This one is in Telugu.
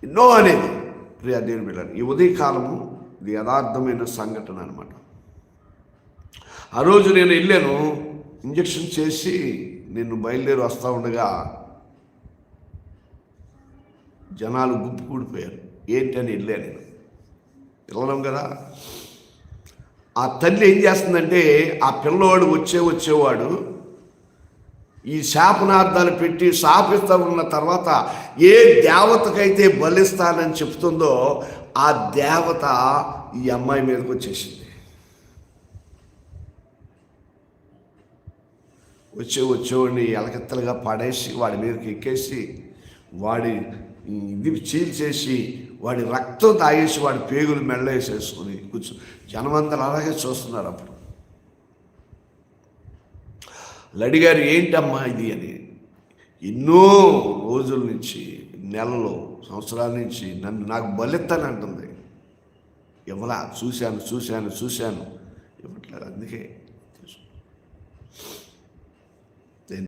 ఎన్నో అనేది. ప్రియ దేవుని బిడ్డలారా, ఈ ఉదయకాలము ఇది యథార్థమైన సంఘటన అనమాట. ఆ రోజు నేను వెళ్ళాను, ఇంజక్షన్ చేసి నేను బయలుదేరి వస్తూ ఉండగా జనాలు గుంపు కూడిపోయారు. ఏంటని వెళ్ళాను నేను. వెళ్ళడం కదా, ఆ తల్లి ఏం చేస్తుందంటే, ఆ పిల్లవాడు వచ్చేవాడు ఈ శాపనార్థాలు పెట్టి శాపిస్తూ ఉన్న తర్వాత ఏ దేవతకైతే బలిస్తానని చెప్తుందో ఆ దేవత ఈ అమ్మాయి మీదకి వచ్చేసింది. వచ్చేవాడిని ఎలకెత్తలుగా పడేసి వాడి మీదకి ఎక్కేసి వాడి ఇది చీల్చేసి వాడి రక్తం తాగేసి వాడి పేగులు మెళ్ళ వేసేసుకుని కూర్చో. జనమందరూ అలాగే చూస్తున్నారు. అప్పుడు అడిగారు, ఏంటమ్మా ఇది అని. ఎన్నో రోజుల నుంచి, నెలలు, సంవత్సరాల నుంచి నాకు బలిస్తానంటుంది. ఇవ్వలా. చూశాను ఇవ్వట్లేదు. అందుకే